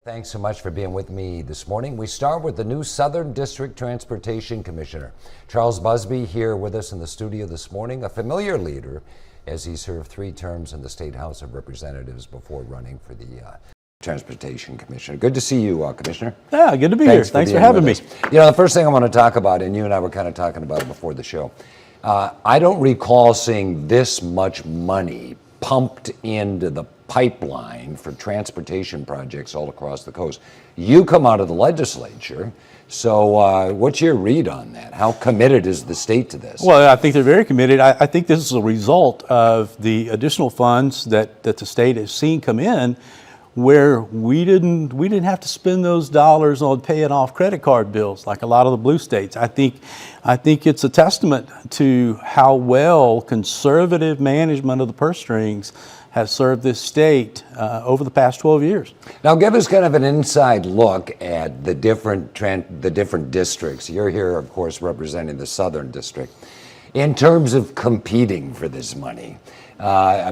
Thanks so much for being with me this morning. We start with the new Southern District Transportation Commissioner. Charles Busby here with us in the studio this morning, a familiar leader as he served 3 terms in the State House of Representatives before running for the Transportation Commissioner. Good to see you, Commissioner. Yeah, good to be here. Thanks for having me. You know, the first thing I want to talk about, and you and I were kind of talking about it before the show, I don't recall seeing this much money pumped into the pipeline for transportation projects all across the coast. You come out of the legislature, so what's your read on that? How committed is the state to this? Well, I think they're very committed. I think this is a result of the additional funds that the state has seen come in, where we didn't have to spend those dollars on paying off credit card bills like a lot of the blue states. I think it's a testament to how well conservative management of the purse strings has served this state over the past 12 years. Now, give us kind of an inside look at the different districts. You're here, of course, representing the Southern District. In terms of competing for this money,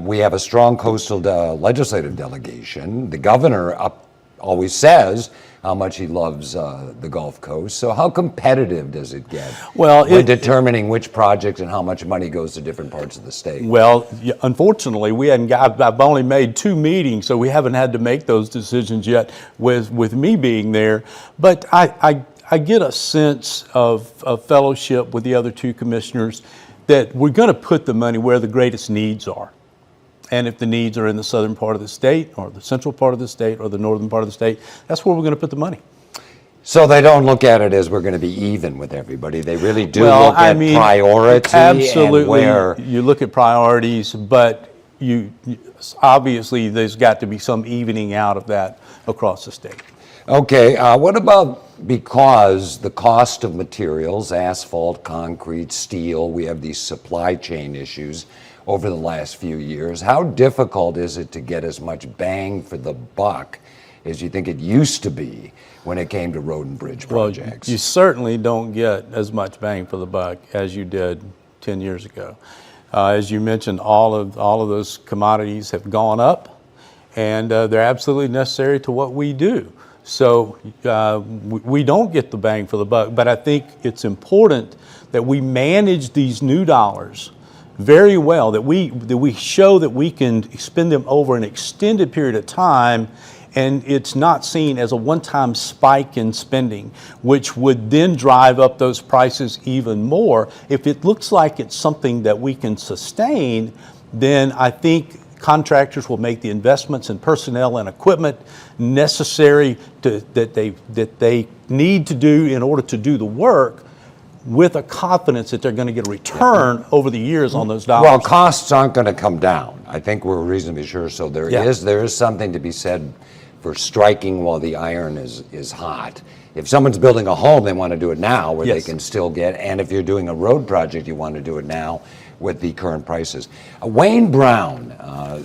we have a strong coastal legislative delegation. The governor always says how much he loves the Gulf Coast. So how competitive does it get when determining which project and how much money goes to different parts of the state? Well, unfortunately, I've only made 2 meetings, so we haven't had to make those decisions yet with me being there. But I get a sense of fellowship with the other 2 commissioners that we're going to put the money where the greatest needs are. And if the needs are in the southern part of the state or the central part of the state or the northern part of the state, that's where we're going to put the money. So they don't look at it as we're going to be even with everybody. They really do look at priority. Absolutely. And you look at priorities, but obviously there's got to be some evening out of that across the state. Okay, what about, because the cost of materials, asphalt, concrete, steel, we have these supply chain issues over the last few years. How difficult is it to get as much bang for the buck as you think it used to be when it came to road and bridge projects? Well, you certainly don't get as much bang for the buck as you did 10 years ago. As you mentioned, all of those commodities have gone up, and they're absolutely necessary to what we do. So we don't get the bang for the buck, but I think it's important that we manage these new dollars very well, that we show that we can spend them over an extended period of time, and it's not seen as a one-time spike in spending, which would then drive up those prices even more. If it looks like it's something that we can sustain, then I think contractors will make the investments in personnel and equipment necessary that they need to do in order to do the work, with a confidence that they're going to get a return over the years on those dollars. Well, costs aren't going to come down. I think we're reasonably sure. So there is something to be said for striking while the iron is hot. If someone's building a home, they want to do it now where they can still get, and if you're doing a road project, you want to do it now with the current prices. Wayne Brown,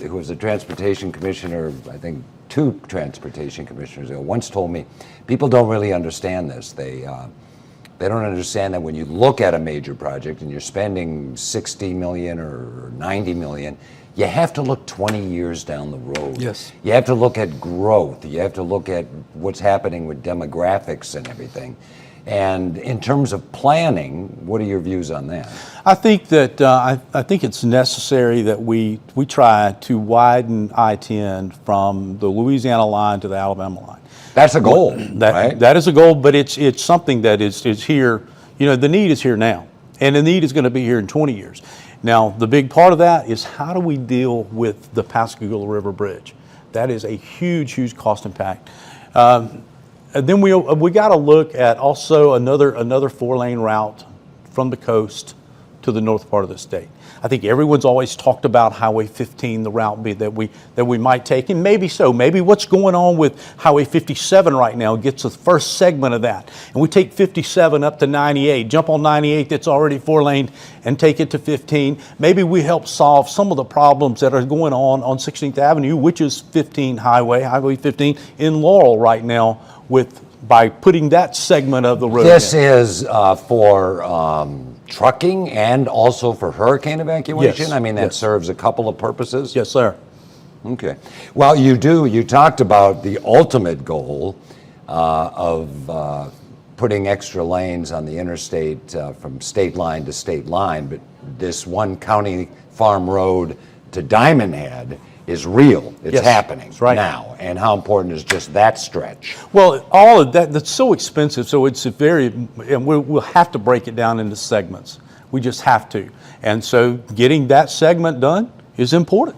who was a transportation commissioner, I think 2 transportation commissioners ago, once told me, people don't really understand this. They don't understand that when you look at a major project and you're spending $60 million or $90 million, you have to look 20 years down the road. Yes. You have to look at growth. You have to look at what's happening with demographics and everything. And in terms of planning, what are your views on that? I think that I think it's necessary that we try to widen I-10 from the Louisiana line to the Alabama line. That's a goal, right? That is a goal, but it's something that is here. You know, the need is here now, and the need is going to be here in 20 years. Now, the big part of that is how do we deal with the Pascagoula River Bridge? That is a huge cost impact. And then we got to look at also another 4-lane route from the coast to the north part of the state. I think everyone's always talked about Highway 15, the route that we might take, and maybe so. Maybe what's going on with Highway 57 right now gets the first segment of that, and we take 57 up to 98, jump on 98 that's already 4-lane, and take it to 15. Maybe we help solve some of the problems that are going on 16th Avenue, which is Highway 15 in Laurel right now, by putting that segment of the road. This is for trucking and also for hurricane evacuation? Yes. I mean, that serves a couple of purposes? Yes, sir. Okay. Well, you talked about the ultimate goal of putting extra lanes on the interstate from state line to state line, but this one county farm road to Diamond Head is real. It's happening now. And how important is just that stretch? Well, all of that's so expensive, so it's and we'll have to break it down into segments. We just have to. And so getting that segment done is important.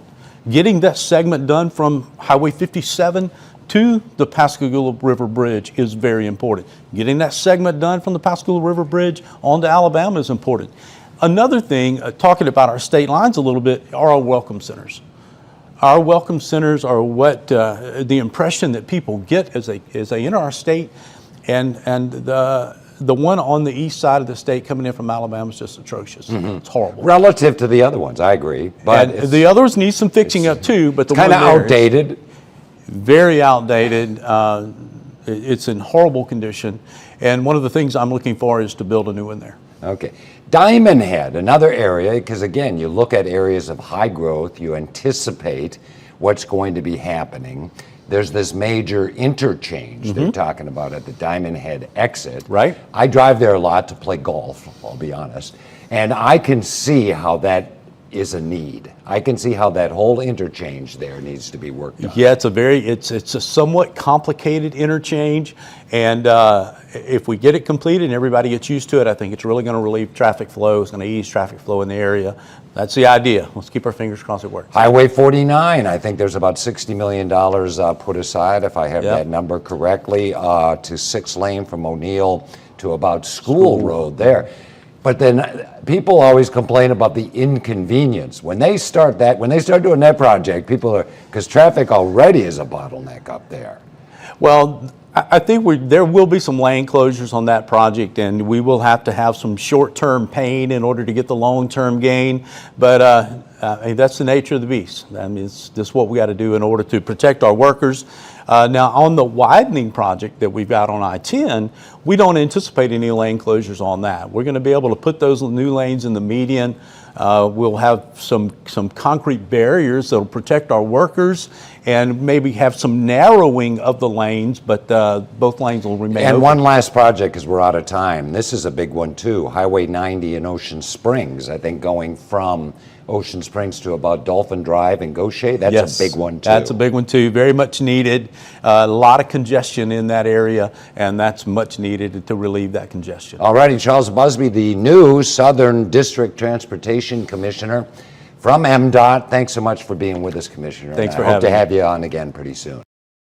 Getting that segment done from Highway 57 to the Pascagoula River Bridge is very important. Getting that segment done from the Pascagoula River Bridge onto Alabama is important. Another thing, talking about our state lines a little bit, are our welcome centers. Our welcome centers are what the impression that people get as they enter our state, and the one on the east side of the state coming in from Alabama is just atrocious. It's horrible. Relative to the other ones, I agree. But the others need some fixing up too. But the kind of outdated. Very outdated. It's in horrible condition. And one of the things I'm looking for is to build a new one there. Okay. Diamond Head, another area, because again, you look at areas of high growth, you anticipate what's going to be happening. There's this major interchange they're talking about at the Diamond Head exit. Right. I drive there a lot to play golf, I'll be honest. And I can see how that is a need. I can see how that whole interchange there needs to be worked on. Yeah, it's a somewhat complicated interchange, and if we get it completed and everybody gets used to it, I think it's really going to relieve traffic flow. It's going to ease traffic flow in the area. That's the idea. Let's keep our fingers crossed it works. Highway 49, I think there's about $60 million put aside, if I have that number correctly, to 6-lane from O'Neill to about School Road there. But then people always complain about the inconvenience. When they start doing that project, because traffic already is a bottleneck up there. Well, I think there will be some lane closures on that project, and we will have to have some short-term pain in order to get the long-term gain. But I mean, that's the nature of the beast. I mean, it's just what we got to do in order to protect our workers. Now, on the widening project that we've got on I-10, we don't anticipate any lane closures on that. We're going to be able to put those new lanes in the median. We'll have some concrete barriers that will protect our workers, and maybe have some narrowing of the lanes, but both lanes will remain And open. one last project, because we're out of time. This is a big one too. Highway 90 in Ocean Springs, I think going from Ocean Springs to about Dolphin Drive and Gaucher. That's a big one too. That's a big one too, very much needed. A lot of congestion in that area, and that's much needed to relieve that congestion. All righty, Charles Busby, the new Southern District Transportation Commissioner from MDOT. Thanks so much for being with us, Commissioner. Thanks for having me. I hope to having me. have you on again pretty soon.